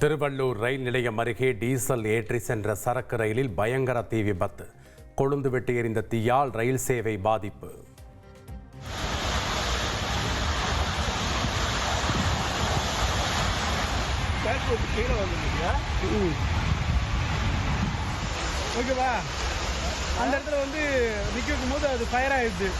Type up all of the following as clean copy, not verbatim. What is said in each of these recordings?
திருவள்ளூர் ரயில் நிலையம் அருகே டீசல் ஏற்றி சென்ற சரக்கு ரயிலில் பயங்கர தீ விபத்து. கொழுந்து விட்டு எரிந்த தீயால் ரயில் சேவை பாதிப்பு. ஓகேவா, அந்த இடத்துல வந்து நிற்க வைக்கும் போது அது ஃபயர் ஆயிடுது.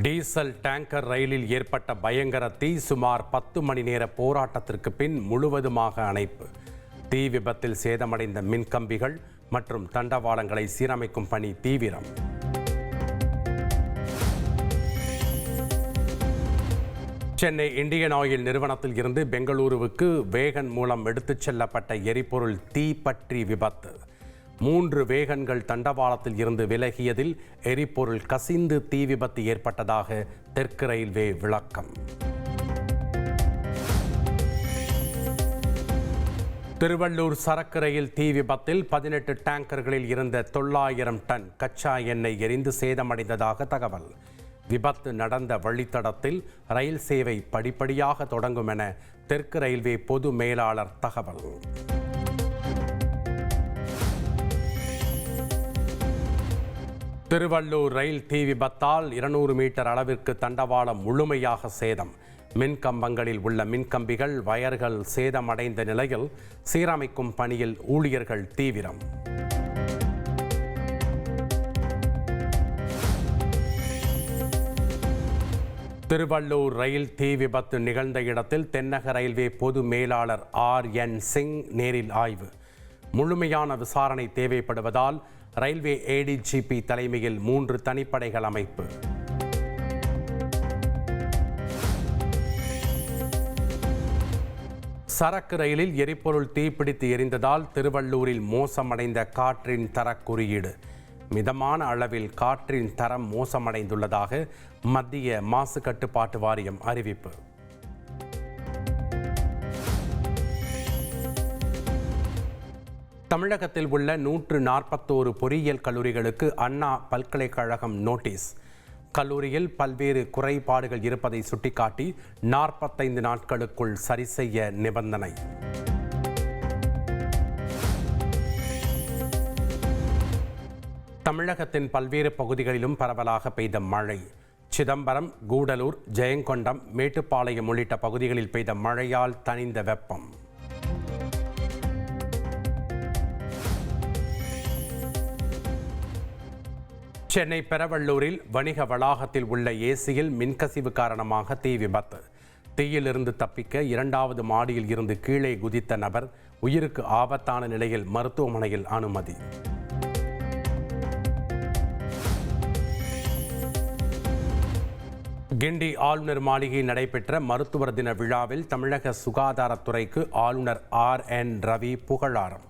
டீசல் டேங்கர் ரயிலில் ஏற்பட்ட பயங்கர தீ சுமார் 10 மணி நேர போராட்டத்திற்கு பின் முழுவதுமாக அணைப்பு. தீ விபத்தில் சேதமடைந்த மின்கம்பிகள் மற்றும் தண்டவாளங்களை சீரமைக்கும் பணி தீவிரம். சென்னை இந்தியன் ஆயில் நிறுவனத்தில் இருந்து பெங்களூருவுக்கு வேகன் மூலம் எடுத்துச் செல்லப்பட்ட எரிபொருள் தீ பற்றி விபத்து. 3 வேகன்கள் தண்டவாளத்தில் இருந்து விலகியதில் எரிபொருள் கசிந்து தீ விபத்து ஏற்பட்டதாக தெற்கு ரயில்வே விளக்கம். திருவள்ளூர் சரக்கு ரயில் தீ விபத்தில் 18 டேங்கர்களில் இருந்த 900 டன் கச்சா எண்ணெய் எரிந்து சேதமடைந்ததாக தகவல். விபத்து நடந்த வழித்தடத்தில் ரயில் சேவை படிப்படியாக தொடங்கும் என தெற்கு ரயில்வே பொது மேலாளர் தகவல். திருவள்ளூர் ரயில் தீ விபத்தால் 200 மீட்டர் அளவிற்கு தண்டவாளம் முழுமையாக சேதம். மின்கம்பங்களில் உள்ள மின்கம்பிகள், வயர்கள் சேதமடைந்த நிலையில் சீரமைக்கும் பணியில் ஊழியர்கள் தீவிரம். திருவள்ளூர் ரயில் தீ விபத்து நிகழ்ந்த இடத்தில் தென்னக ரயில்வே பொது மேலாளர் RN சிங் நேரில் ஆய்வு. முழுமையான விசாரணை தேவைப்படுவதால் ரயில்வே ADGP தலைமையில் 3 தனிப்படைகள் அமைப்பு. சரக்கு ரயிலில் எரிபொருள் தீப்பிடித்து எரிந்ததால் திருவள்ளூரில் மோசமடைந்த காற்றின் தர குறியீடு. மிதமான அளவில் காற்றின் தரம் மோசமடைந்துள்ளதாக மத்திய மாசு கட்டுப்பாட்டு வாரியம் அறிவிப்பு. தமிழகத்தில் உள்ள 141 பொறியியல் கல்லூரிகளுக்கு அண்ணா பல்கலைக்கழகம் நோட்டீஸ். கல்லூரியில் பல்வேறு குறைபாடுகள் இருப்பதை சுட்டிக்காட்டி 45 நாட்களுக்குள் சரி செய்ய நிபந்தனை. தமிழகத்தின் பல்வேறு பகுதிகளிலும் பரவலாக பெய்த மழை. சிதம்பரம், கூடலூர், ஜெயங்கொண்டம், மேட்டுப்பாளையம் உள்ளிட்ட பகுதிகளில் பெய்த மழையால் தணிந்த வெப்பம். சென்னை பெரவள்ளூரில் வணிக வளாகத்தில் உள்ள ஏசியில் மின்கசிவு காரணமாக தீ விபத்து. தீயிலிருந்து தப்பிக்க 2வது மாடியில் இருந்து கீழே குதித்த நபர் உயிருக்கு ஆபத்தான நிலையில் மருத்துவமனையில் அனுமதி. கிண்டி ஆளுநர் மாளிகையில் நடைபெற்ற மருத்துவர் தின விழாவில் தமிழக சுகாதாரத்துறைக்கு ஆளுநர் RN ரவி புகழாரம்.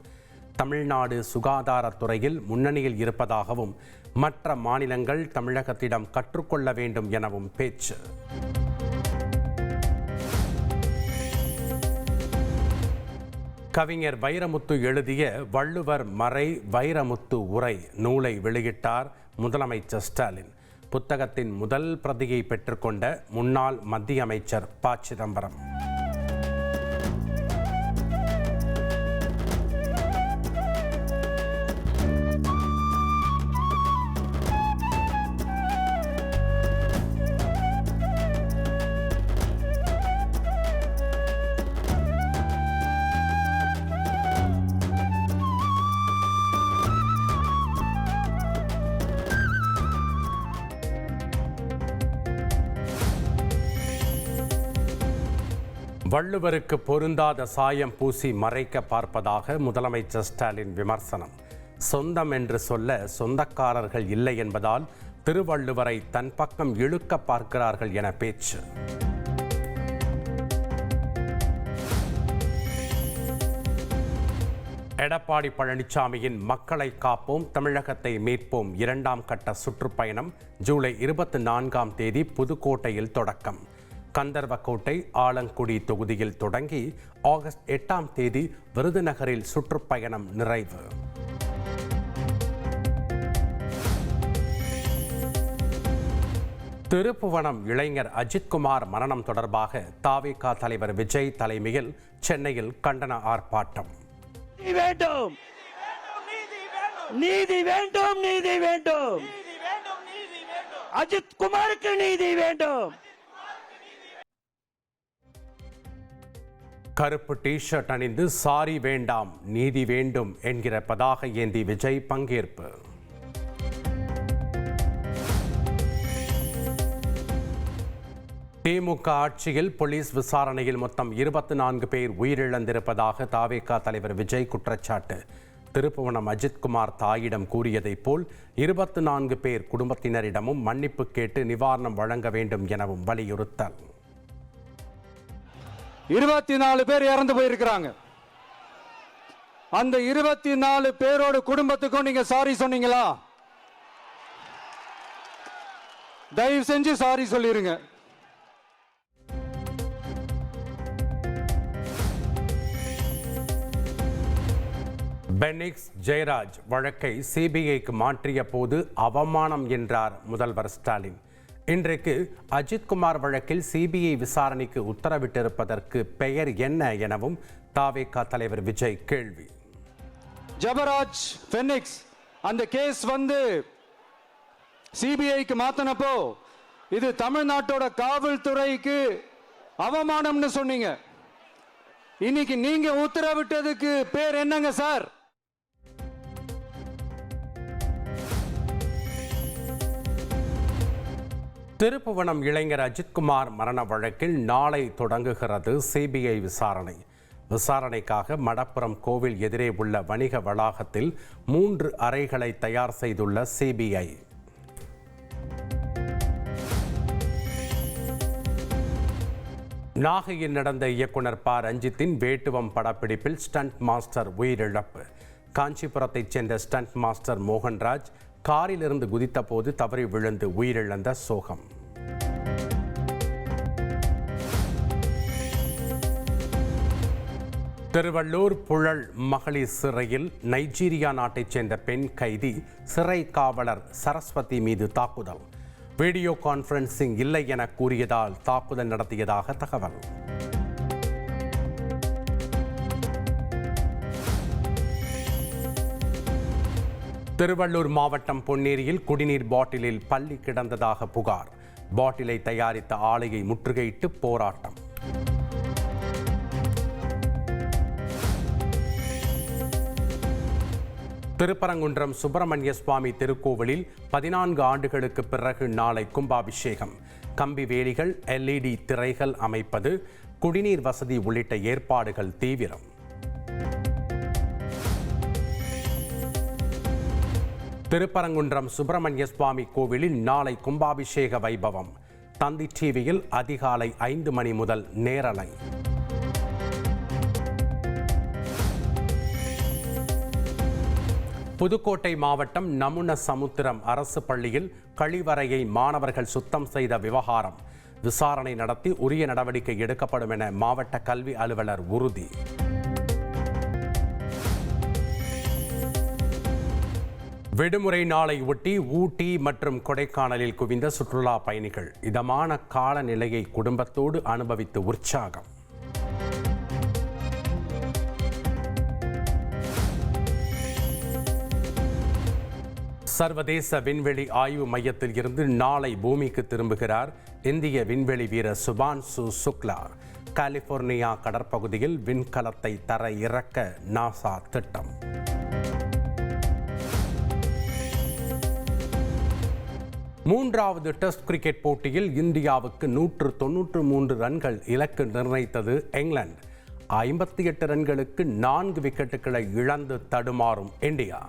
தமிழ்நாடு சுகாதாரத்துறையில் முன்னணியில் இருப்பதாகவும் மற்ற மாநிலங்கள் தமிழகத்திடம் கற்றுக்கொள்ள வேண்டும் எனவும் பேச்சு. கவிஞர் வைரமுத்து எழுதிய வள்ளுவர் மறை வைரமுத்து உரை நூலை வெளியிட்டார் முதலமைச்சர் ஸ்டாலின். புத்தகத்தின் முதல் பிரதியை பெற்றுக்கொண்ட முன்னாள் மத்திய அமைச்சர் ப. சிதம்பரம். வள்ளுவருக்கு பொருந்தாத சாயம் பூசி மறைக்க பார்ப்பதாக முதலமைச்சர் ஸ்டாலின் விமர்சனம். சொந்தம் என்று சொல்ல சொந்தக்காரர்கள் இல்லை என்பதால் திருவள்ளுவரை தன் பக்கம் இழுக்க பார்க்கிறார்கள் என பேச்சு. எடப்பாடி பழனிசாமியின் மக்களை காப்போம் தமிழகத்தை மீட்போம் 2ஆம் கட்ட சுற்றுப்பயணம் ஜூலை 24ஆம் தேதி புதுக்கோட்டையில் தொடக்கம். கந்தர்வக்கோட்டை ஆலங்குடி தொகுதியில் தொடங்கி ஆகஸ்ட் 8ஆம் தேதி விருதுநகரில் சுற்றுப்பயணம் நிறைவு. திருப்புவனம் இளைஞர் அஜித்குமார் மரணம் தொடர்பாக தாவேகா தலைவர் விஜய் தலைமையில் சென்னையில் கண்டன ஆர்ப்பாட்டம். வேண்டும் நீதி வேண்டும் நீதி வேண்டும் அஜித் குமாருக்கு நீதி வேண்டும். கருப்பு டி-ஷர்ட் அணிந்து சாரி வேண்டாம் நீதி வேண்டும் என்கிற பதாகை ஏந்தி விஜய் பங்கேற்பு. திமுக ஆட்சியில் போலீஸ் விசாரணையில் மொத்தம் 24 பேர் உயிரிழந்திருப்பதாக தாவேகா தலைவர் விஜய் குற்றச்சாட்டு. திருப்புவனம் அஜித்குமார் தாயிடம் கூறியதைப் போல் 24 பேர் குடும்பத்தினரிடமும் மன்னிப்பு கேட்டு நிவாரணம் வழங்க வேண்டும் எனவும் வலியுறுத்தல். 24 பேர் இறந்து போயிருக்கிறாங்க. அந்த 24 பேரோட குடும்பத்துக்கும் நீங்க சாரி சொன்னீங்களா? தயவு செஞ்சு சாரி சொல்லிருங்க. பெனிக்ஸ் ஜெயராஜ் வழக்கை சிபிஐக்கு மாற்றிய போது அவமானம் என்றார் முதல்வர் ஸ்டாலின். இன்றைக்கு அஜித்குமார் வழக்கில் சிபிஐ விசாரணைக்கு உத்தரவிட்டிருப்பதற்கு பெயர் என்ன எனவும் தாவேகா தலைவர் விஜய் கேள்வி. ஜெபராஜ் பெனிக்ஸ் அந்த கேஸ் சிபிஐக்கு மாத்தினப்போ இது தமிழ்நாட்டோட காவல்துறைக்கு அவமானம்னு சொன்னீங்க. இன்னைக்கு நீங்க உத்தரவிட்டதுக்கு பேர் என்னங்க சார்? திருப்புவனம் இளைஞர் அஜித்குமார் மரண வழக்கில் நாளை தொடங்குகிறது சிபிஐ விசாரணை. விசாரணைக்காக மடப்புரம் கோவில் எதிரே உள்ள வணிக வளாகத்தில் 3 அறைகளை தயார் செய்துள்ள சிபிஐ. நாகையில் நடந்த இயக்குனர் ப. ரஞ்சித்தின் வேட்டுவம் படப்பிடிப்பில் ஸ்டண்ட் மாஸ்டர் உயிரிழப்பு. காஞ்சிபுரத்தைச் சேர்ந்த ஸ்டண்ட் மாஸ்டர் மோகன்ராஜ் காரிலிருந்து குதித்த போது தவறி விழுந்து உயிரிழந்த சோகம். திருவள்ளூர் புழல் மகளிர் சிறையில் நைஜீரியா நாட்டைச் சேர்ந்த பெண் கைதி சிறை காவலர் சரஸ்வதி மீது தாக்குதல். வீடியோ கான்ஃபரன்சிங் இல்லை என கூறியதால் தாக்குதல் நடத்தியதாக தகவல். திருவள்ளூர் மாவட்டம் பொன்னேரியில் குடிநீர் பாட்டிலில் பள்ளி கிடந்ததாக புகார். பாட்டிலை தயாரித்த ஆலையை முற்றுகையிட்டு போராட்டம். திருப்பரங்குன்றம் சுப்பிரமணிய சுவாமி திருக்கோவிலில் 14 ஆண்டுகளுக்கு பிறகு நாளை கும்பாபிஷேகம். கம்பி வேலிகள், LED திரைகள் அமைப்பது, குடிநீர் வசதி உள்ளிட்ட ஏற்பாடுகள் தீவிரம். திருப்பரங்குன்றம் சுப்பிரமணிய சுவாமி கோவிலில் நாளை கும்பாபிஷேக வைபவம். தந்தி டிவியில் அதிகாலை 5 மணி முதல் நேரலை. புதுக்கோட்டை மாவட்டம் நமுனசமுத்திரம் அரசு பள்ளியில் கழிவறையை மாணவர்கள் சுத்தம் செய்த விவகாரம். விசாரணை நடத்தி உரிய நடவடிக்கை எடுக்கப்படும் என மாவட்ட கல்வி அலுவலர் உறுதி. விடுமுறை நாளை ஒட்டி ஊட்டி மற்றும் கொடைக்கானலில் குவிந்த சுற்றுலா பயணிகள். இதமான காலநிலையை குடும்பத்தோடு அனுபவித்து உற்சாகம். சர்வதேச விண்வெளி ஆய்வு மையத்தில் இருந்து நாளை பூமிக்கு திரும்புகிறார் இந்திய விண்வெளி வீரர் சுபான்சு சுக்லா. கலிபோர்னியா கடற்பகுதியில் விண்கலத்தை தர இறக்க நாசா திட்டம். மூன்றாவது டெஸ்ட் கிரிக்கெட் போட்டியில் இந்தியாவுக்கு 193 ரன்கள் இலக்கு நிர்ணயித்தது இங்கிலாந்து. 58 ரன்களுக்கு 4 விக்கெட்டுகளை இழந்து தடுமாறும் இந்தியா.